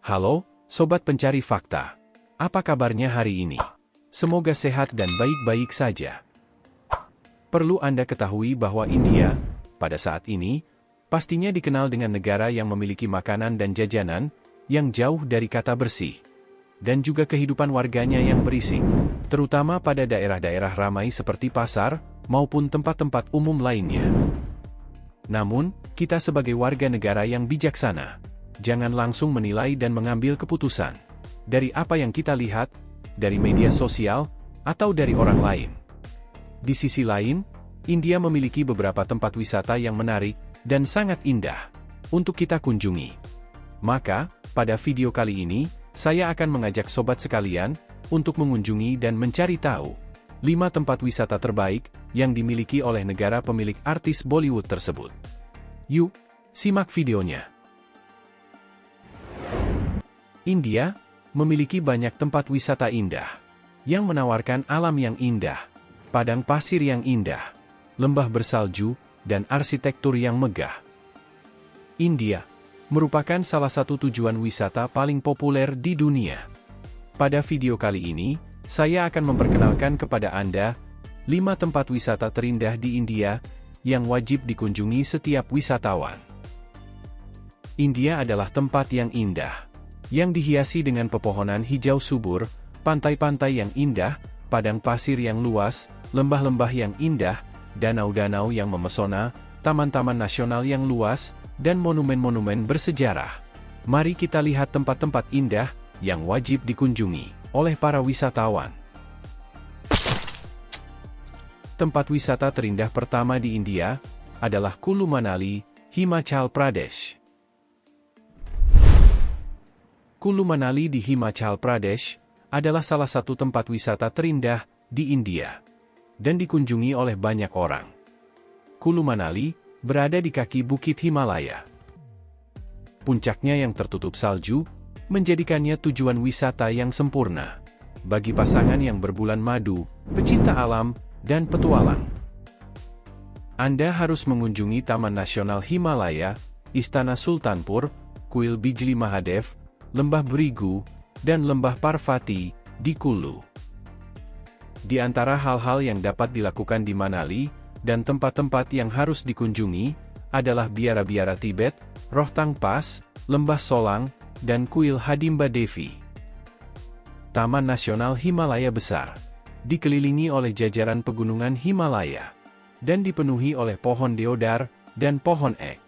Halo, Sobat Pencari Fakta. Apa kabarnya hari ini? Semoga sehat dan baik-baik saja. Perlu Anda ketahui bahwa India, pada saat ini, pastinya dikenal dengan negara yang memiliki makanan dan jajanan yang jauh dari kata bersih, dan juga kehidupan warganya yang berisik, terutama pada daerah-daerah ramai seperti pasar maupun tempat-tempat umum lainnya. Namun, kita sebagai warga negara yang bijaksana, jangan langsung menilai dan mengambil keputusan dari apa yang kita lihat, dari media sosial, atau dari orang lain. Di sisi lain, India memiliki beberapa tempat wisata yang menarik dan sangat indah untuk kita kunjungi. Maka, pada video kali ini, saya akan mengajak sobat sekalian untuk mengunjungi dan mencari tahu 5 tempat wisata terbaik yang dimiliki oleh negara pemilik artis Bollywood tersebut. Yuk, simak videonya. India memiliki banyak tempat wisata indah yang menawarkan alam yang indah, padang pasir yang indah, lembah bersalju, dan arsitektur yang megah. India merupakan salah satu tujuan wisata paling populer di dunia. Pada video kali ini, saya akan memperkenalkan kepada Anda 5 tempat wisata terindah di India yang wajib dikunjungi setiap wisatawan. India adalah tempat yang indah, yang dihiasi dengan pepohonan hijau subur, pantai-pantai yang indah, padang pasir yang luas, lembah-lembah yang indah, danau-danau yang memesona, taman-taman nasional yang luas, dan monumen-monumen bersejarah. Mari kita lihat tempat-tempat indah yang wajib dikunjungi oleh para wisatawan. Tempat wisata terindah pertama di India adalah Kulu Manali, Himachal Pradesh. Kulu Manali di Himachal Pradesh adalah salah satu tempat wisata terindah di India dan dikunjungi oleh banyak orang. Kulu Manali berada di kaki Bukit Himalaya. Puncaknya yang tertutup salju menjadikannya tujuan wisata yang sempurna bagi pasangan yang berbulan madu, pecinta alam, dan petualang. Anda harus mengunjungi Taman Nasional Himalaya, Istana Sultanpur, Kuil Bijli Mahadev, Lembah Berigu, dan Lembah Parvati di Kulu. Di antara hal-hal yang dapat dilakukan di Manali dan tempat-tempat yang harus dikunjungi adalah biara-biara Tibet, Rohtang Pass, Lembah Solang, dan Kuil Hidimba Devi. Taman Nasional Himalaya besar, dikelilingi oleh jajaran pegunungan Himalaya, dan dipenuhi oleh pohon deodar dan pohon ek.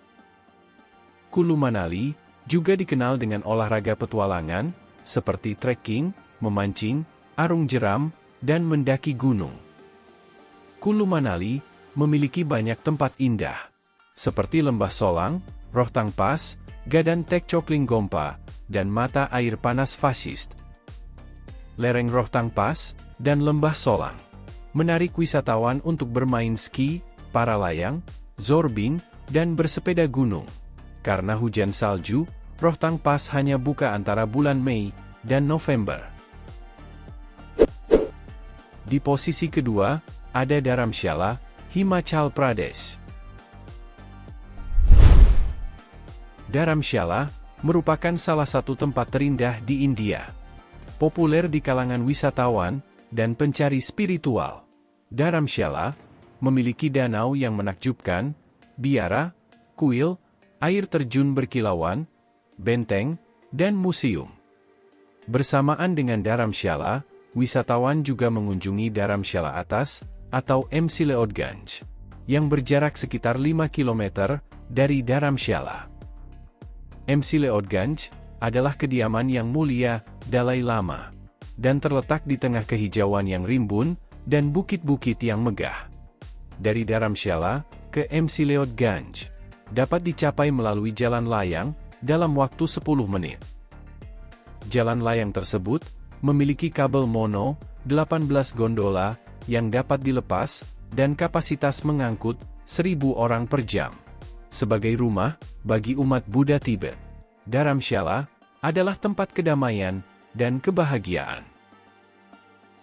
Kulu Manali juga dikenal dengan olahraga petualangan, seperti trekking, memancing, arung jeram, dan mendaki gunung. Kulu Manali memiliki banyak tempat indah, seperti Lembah Solang, Rohtang Pass, Gadan Tekchokling Gompa, dan mata air panas Fasist. Lereng Rohtang Pass dan Lembah Solang menarik wisatawan untuk bermain ski, para layang, zorbing, dan bersepeda gunung. Karena hujan salju, Rohtang Pass hanya buka antara bulan Mei dan November. Di posisi kedua, ada Dharamshala, Himachal Pradesh. Dharamshala merupakan salah satu tempat terindah di India, populer di kalangan wisatawan dan pencari spiritual. Dharamshala memiliki danau yang menakjubkan, biara, kuil, air terjun berkilauan, benteng, dan museum. Bersamaan dengan Dharamshala, wisatawan juga mengunjungi Dharamshala Atas, atau Mcleodganj, yang berjarak sekitar 5 km dari Dharamshala. Mcleodganj adalah kediaman yang mulia Dalai Lama, dan terletak di tengah kehijauan yang rimbun dan bukit-bukit yang megah. Dari Dharamshala ke Mcleodganj dapat dicapai melalui jalan layang dalam waktu 10 menit. Jalan layang tersebut memiliki kabel mono, 18 gondola yang dapat dilepas, dan kapasitas mengangkut 1.000 orang per jam. Sebagai rumah bagi umat Buddha Tibet, Dharamshala adalah tempat kedamaian dan kebahagiaan.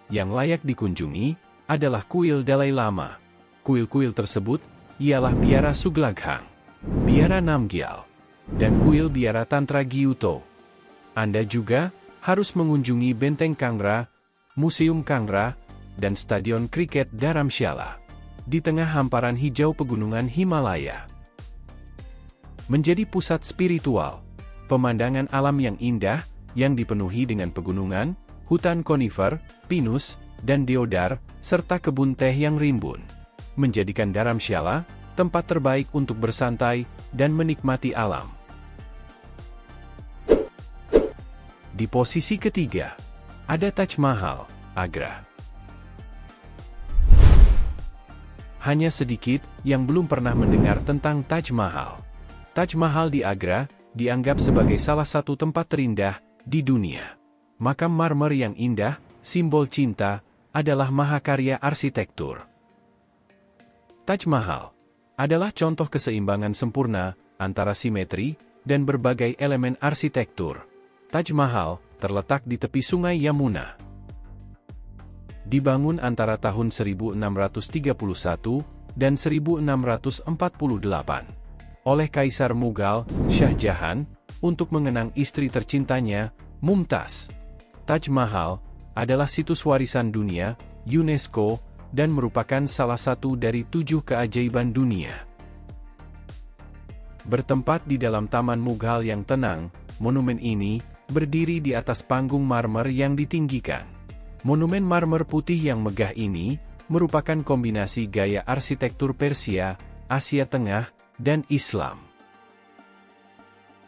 Yang layak dikunjungi adalah kuil Dalai Lama. Kuil-kuil tersebut ialah Biara Suglaghang, Biara Namgyal, dan kuil Biara Tantra Gyuto. Anda juga harus mengunjungi Benteng Kangra, Museum Kangra, dan Stadion Kriket Dharamshala di tengah hamparan hijau pegunungan Himalaya. Menjadi pusat spiritual, pemandangan alam yang indah yang dipenuhi dengan pegunungan, hutan konifer, pinus, dan deodar, serta kebun teh yang rimbun, menjadikan Dharamshala tempat terbaik untuk bersantai dan menikmati alam. Di posisi ketiga, ada Taj Mahal, Agra. Hanya sedikit yang belum pernah mendengar tentang Taj Mahal. Taj Mahal di Agra dianggap sebagai salah satu tempat terindah di dunia. Makam marmer yang indah, simbol cinta, adalah mahakarya arsitektur. Taj Mahal adalah contoh keseimbangan sempurna antara simetri dan berbagai elemen arsitektur. Taj Mahal terletak di tepi Sungai Yamuna. Dibangun antara tahun 1631 dan 1648 oleh Kaisar Mughal, Shah Jahan, untuk mengenang istri tercintanya, Mumtaz. Taj Mahal adalah situs warisan dunia, UNESCO, dan merupakan salah satu dari 7 keajaiban dunia. Bertempat di dalam Taman Mughal yang tenang, monumen ini berdiri di atas panggung marmer yang ditinggikan. Monumen marmer putih yang megah ini merupakan kombinasi gaya arsitektur Persia, Asia Tengah, dan Islam.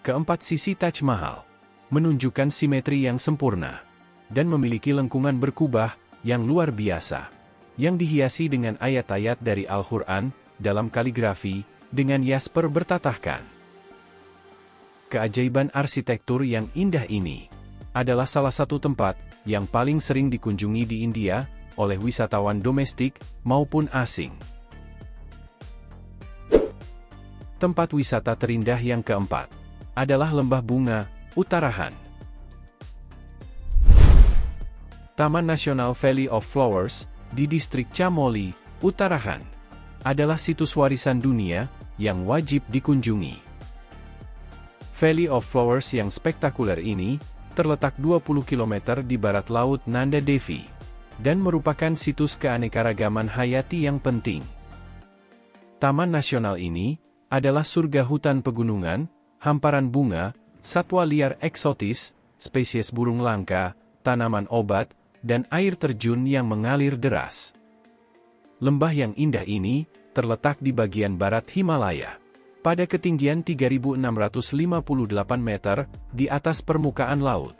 Keempat sisi Taj Mahal menunjukkan simetri yang sempurna dan memiliki lengkungan berkubah yang luar biasa, yang dihiasi dengan ayat-ayat dari Al-Quran dalam kaligrafi dengan yasper bertatahkan. Keajaiban arsitektur yang indah ini adalah salah satu tempat yang paling sering dikunjungi di India oleh wisatawan domestik maupun asing. Tempat wisata terindah yang keempat adalah Lembah Bunga, Uttarakhand. Taman Nasional Valley of Flowers di distrik Chamoli, Uttarakhand, adalah situs warisan dunia yang wajib dikunjungi. Valley of Flowers yang spektakuler ini terletak 20 km di barat laut Nanda Devi, dan merupakan situs keanekaragaman hayati yang penting. Taman nasional ini adalah surga hutan pegunungan, hamparan bunga, satwa liar eksotis, spesies burung langka, tanaman obat, dan air terjun yang mengalir deras. Lembah yang indah ini terletak di bagian barat Himalaya, pada ketinggian 3.658 meter di atas permukaan laut.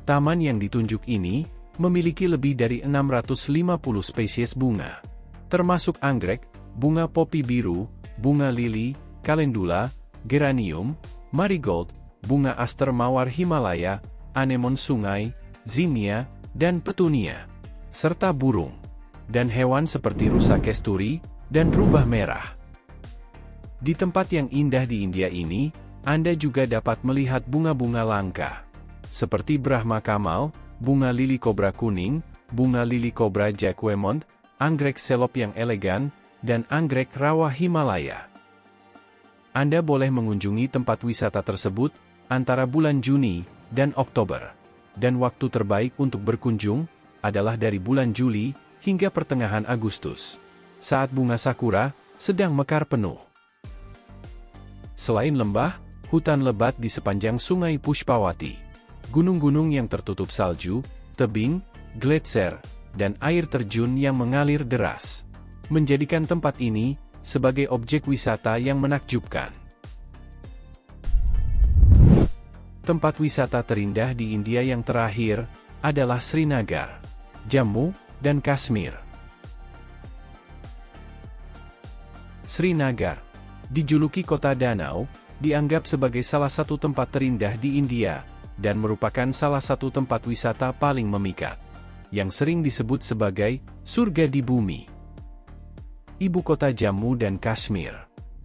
Taman yang ditunjuk ini memiliki lebih dari 650 spesies bunga, termasuk anggrek, bunga popi biru, bunga lili, calendula, geranium, marigold, bunga aster mawar Himalaya, anemon sungai, zinnia, dan petunia, serta burung dan hewan seperti rusa kesturi dan rubah merah. Di tempat yang indah di India ini, Anda juga dapat melihat bunga-bunga langka, seperti Brahma Kamal, bunga lili kobra kuning, bunga lili kobra jacquemont, anggrek selop yang elegan, dan anggrek rawa Himalaya. Anda boleh mengunjungi tempat wisata tersebut antara bulan Juni dan Oktober, dan waktu terbaik untuk berkunjung adalah dari bulan Juli hingga pertengahan Agustus, saat bunga sakura sedang mekar penuh. Selain lembah, hutan lebat di sepanjang Sungai Pushpawati, gunung-gunung yang tertutup salju, tebing, gletser, dan air terjun yang mengalir deras, menjadikan tempat ini sebagai objek wisata yang menakjubkan. Tempat wisata terindah di India yang terakhir adalah Srinagar, Jammu, dan Kashmir. Srinagar, dijuluki kota danau, dianggap sebagai salah satu tempat terindah di India, dan merupakan salah satu tempat wisata paling memikat, yang sering disebut sebagai surga di bumi. Ibu kota Jammu dan Kashmir,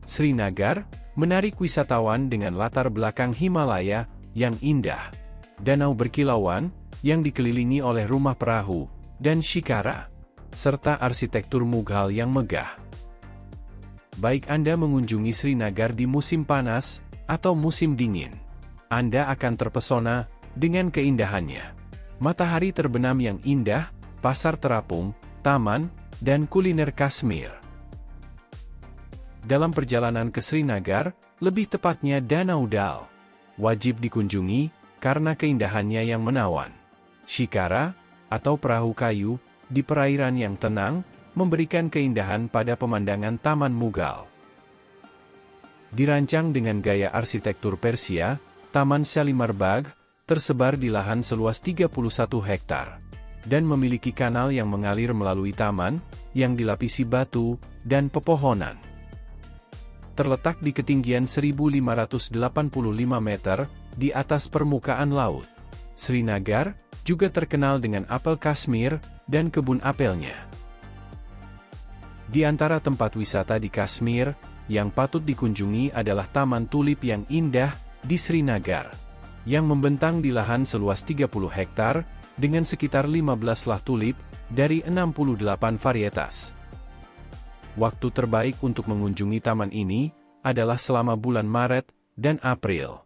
Srinagar, menarik wisatawan dengan latar belakang Himalaya yang indah, danau berkilauan yang dikelilingi oleh rumah perahu dan shikara, serta arsitektur Mughal yang megah. Baik Anda mengunjungi Srinagar di musim panas atau musim dingin, Anda akan terpesona dengan keindahannya. Matahari terbenam yang indah, pasar terapung, taman, dan kuliner Kashmir. Dalam perjalanan ke Srinagar, lebih tepatnya Danau Dal, wajib dikunjungi karena keindahannya yang menawan. Shikara, atau perahu kayu, di perairan yang tenang, memberikan keindahan pada pemandangan Taman Mughal. Dirancang dengan gaya arsitektur Persia, Taman Shalimar Bagh tersebar di lahan seluas 31 hektar, dan memiliki kanal yang mengalir melalui taman, yang dilapisi batu dan pepohonan. Terletak di ketinggian 1.585 meter di atas permukaan laut. Srinagar juga terkenal dengan apel Kashmir dan kebun apelnya. Di antara tempat wisata di Kashmir yang patut dikunjungi adalah Taman Tulip yang indah di Srinagar, yang membentang di lahan seluas 30 hektar dengan sekitar 15 lah tulip dari 68 varietas. Waktu terbaik untuk mengunjungi taman ini adalah selama bulan Maret dan April.